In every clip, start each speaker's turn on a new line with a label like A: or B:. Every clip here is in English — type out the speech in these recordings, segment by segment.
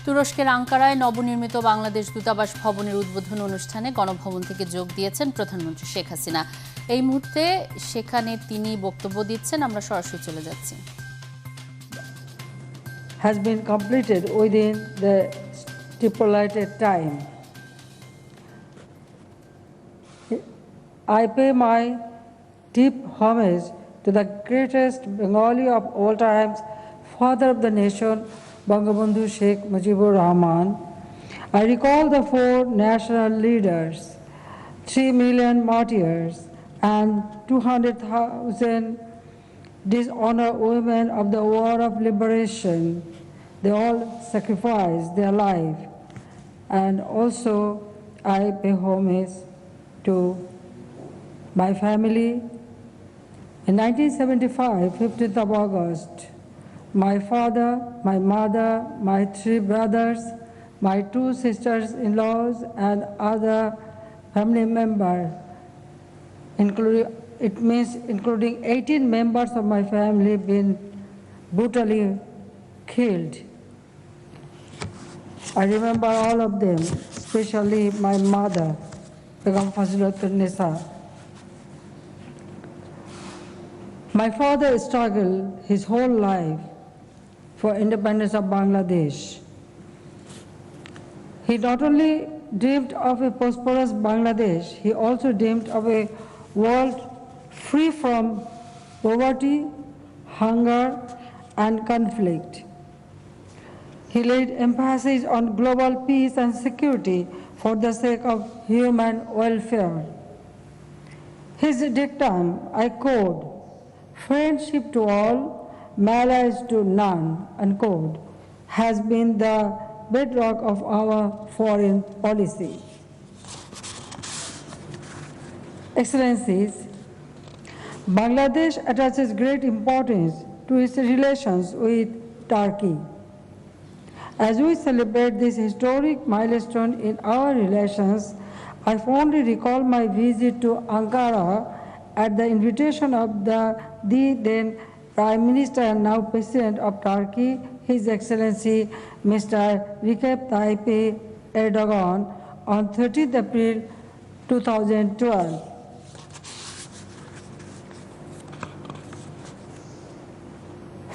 A: তুরস্কের আঙ্কারায় নবনির্মিত বাংলাদেশ দূতাবাস ভবনের উদ্বোধন অনুষ্ঠানে গণভবন থেকে যোগ দিয়েছেন প্রধানমন্ত্রী শেখ হাসিনা। এই মুহূর্তে সেখানে তিনি বক্তব্য দিচ্ছেন, আমরা সরাসরি চলে যাচ্ছি।
B: Has been completed within the stipulated time. I pay my deep homage to the greatest Bengali of all times, father of the nation, Bangabandhu Sheikh Mujibur Rahman. I recall the four national leaders, 3 million martyrs, and 200,000 dishonored women of the war of liberation. They all sacrificed their life. And also I pay homage to my family. In 1975, 15th of August, my father, my mother, my 3 brothers, my 2 sisters-in-laws, and other family members, including 18 members of my family, been brutally killed. I remember all of them, especially my mother, Begum Fazilatul Nisa. My father struggled his whole life for independence of Bangladesh. He not only dreamed of a prosperous Bangladesh, he also dreamed of a world free from poverty, hunger, and conflict. He laid emphasis on global peace and security for the sake of human welfare. His dictum, I quote, "Friendship to all, malice to none," unquote, has been the bedrock of our foreign policy. Excellencies, Bangladesh attaches great importance to its relations with Turkey. As we celebrate this historic milestone in our relations, I fondly recall my visit to Ankara at the invitation of the then Prime Minister and now President of Turkey, His Excellency Mr. Recep Tayyip Erdogan, on 30th April 2012.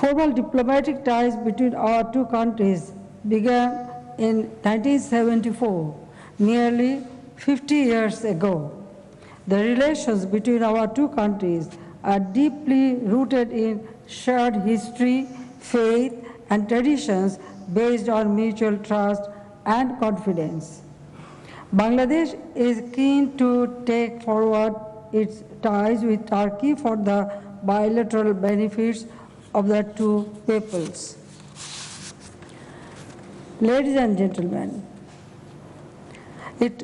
B: Formal diplomatic ties between our 2 countries began in 1974, nearly 50 years ago. The relations between our 2 countries are deeply rooted in shared history, faith, and traditions based on mutual trust and confidence. Bangladesh is keen to take forward its ties with Turkey for the bilateral benefits of the 2 peoples. Ladies and gentlemen, it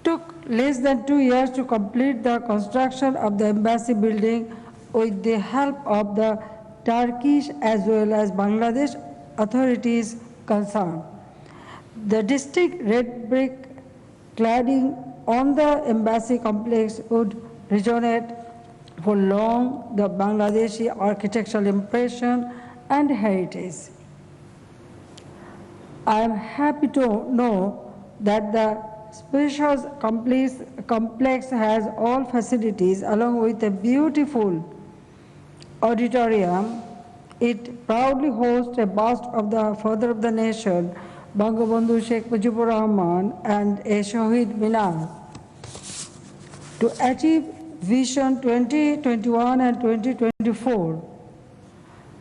B: took less than 2 years to complete the construction of the embassy building with the help of the Turkish as well as Bangladesh authorities concerned. The distinct red brick cladding on the embassy complex would resonate for long the Bangladeshi architectural impression and heritage. I am happy to know that the spacious complex has all facilities along with a beautiful auditorium. It proudly hosts a bust of the father of the nation, Bangabandhu Sheikh Mujibur Rahman, and a Shahid Minar. To achieve Vision 2021 and 2024,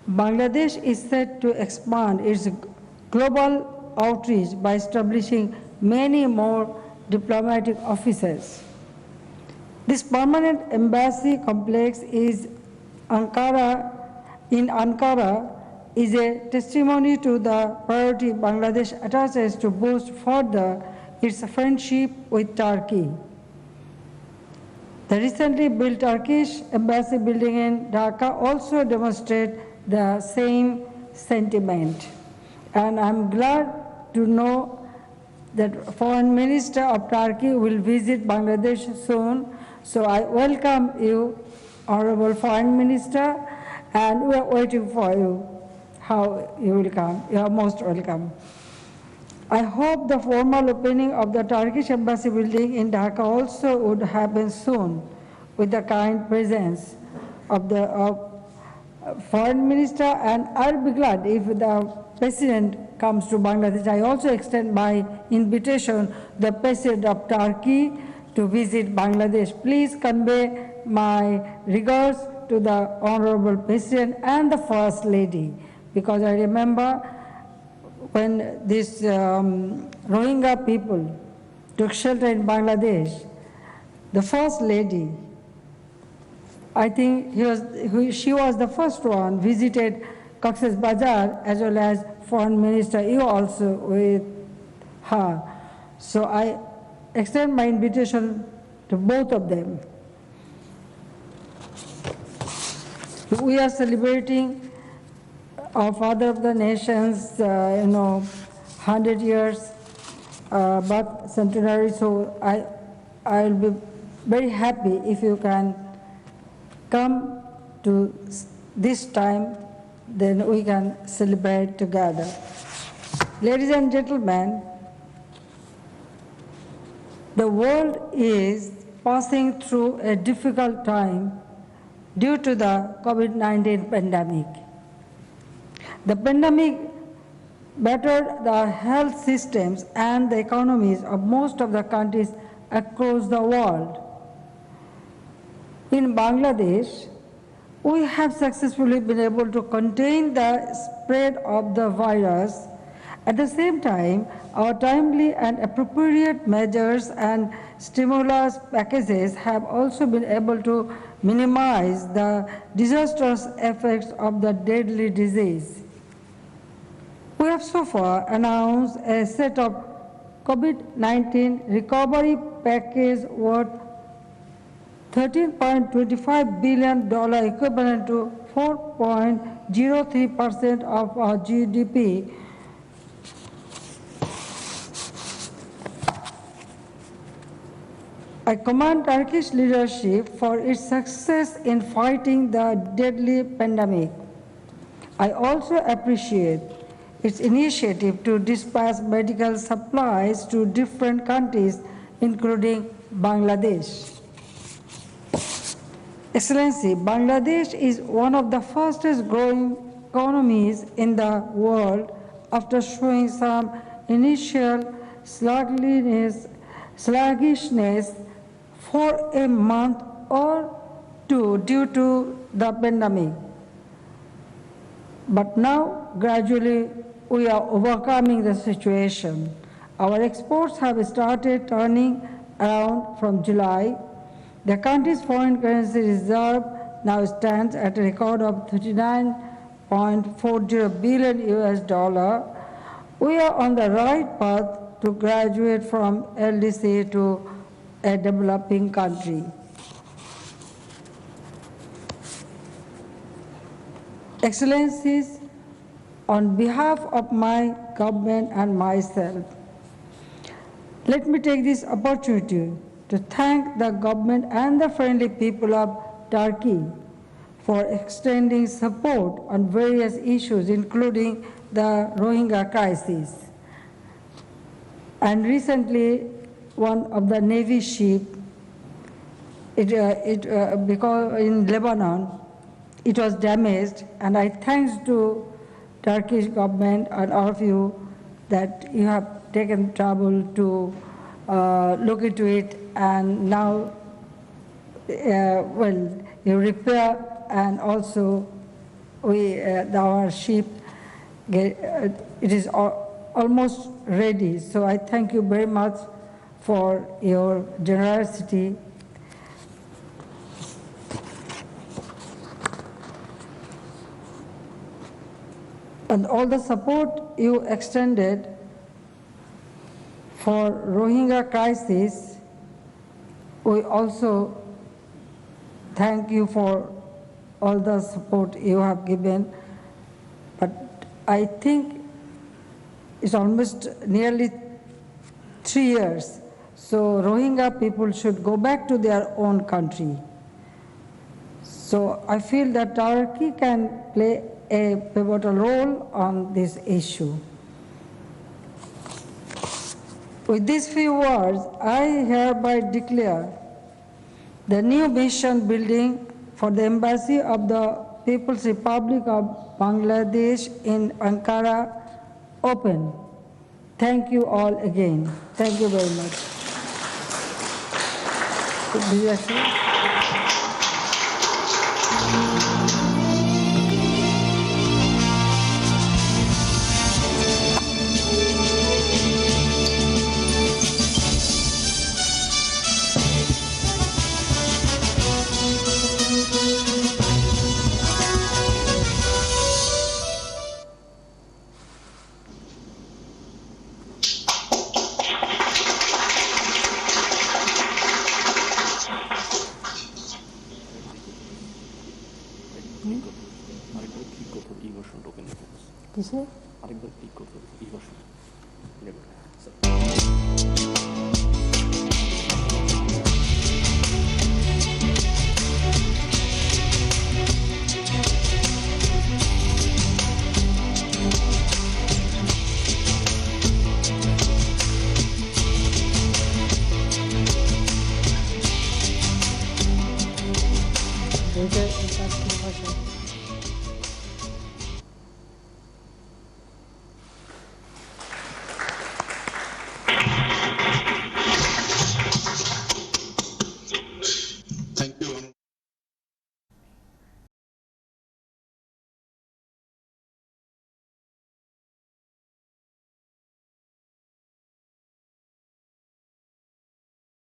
B: Bangladesh is set to expand its global outreach by establishing many more diplomatic offices. This permanent embassy complex in Ankara is a testimony to the priority Bangladesh attaches to boost further its friendship with Turkey. The recently built Turkish embassy building in Dhaka also demonstrates the same sentiment. And I'm glad to know that Foreign Minister of Turkey will visit Bangladesh soon. So I welcome you, Honorable Foreign Minister, and we are waiting for you, how you will come. You are most welcome. I hope the formal opening of the Turkish embassy building in Dhaka also would happen soon with the kind presence of the foreign minister, and I'll be glad if the president comes to Bangladesh. I also extend my invitation to the president of Turkey to visit Bangladesh. Please convey my regards to the honorable president and the first lady, because I remember when these Rohingya people took shelter in Bangladesh, the first lady, I think she was the first one, visited Cox's Bazar, as well as foreign minister, you also with her. So I extend my invitation to both of them. We are celebrating our Father of the Nations, 100 years birth centenary. So I'll be very happy if you can come to this time, then we can celebrate together. Ladies and gentlemen, the world is passing through a difficult time due to the COVID-19 pandemic. The pandemic battered the health systems and the economies of most of the countries across the world. In Bangladesh, we have successfully been able to contain the spread of the virus. At the same time, our timely and appropriate measures and stimulus packages have also been able to minimize the disastrous effects of the deadly disease. We have so far announced a set of COVID-19 recovery package worth $13.25 billion, equivalent to 4.03% of our GDP. I commend Turkish leadership for its success in fighting the deadly pandemic. I also appreciate its initiative to dispatch medical supplies to different countries, including Bangladesh. Excellency, Bangladesh is one of the fastest growing economies in the world after showing some initial sluggishness for a month or two due to the pandemic. But now, gradually, we are overcoming the situation. Our exports have started turning around from July. The country's foreign currency reserve now stands at a record of $39.40 billion US. We are on the right path to graduate from LDC to a developing country. Excellencies, on behalf of my government and myself, let me take this opportunity to thank the government and the friendly people of Turkey for extending support on various issues, including the Rohingya crisis. And recently, one of the Navy ship, because in Lebanon, it was damaged, and I thanks to Turkish government and all of you that you have taken trouble to look into it, and now, you repair, and also our ship, it is almost ready. So I thank you very much for your generosity. And all the support you extended for Rohingya crisis, we also thank you for all the support you have given. But I think it's almost nearly 3 years. So Rohingya people should go back to their own country. So I feel that Turkey can play a pivotal role on this issue. With these few words, I hereby declare the new mission building for the Embassy of the People's Republic of Bangladesh in Ankara open. Thank you all again. Thank you very much.
C: আরেকবার click করতে হবে ই version token
B: কিসে?
C: আরেকবার click করতে হবে ই version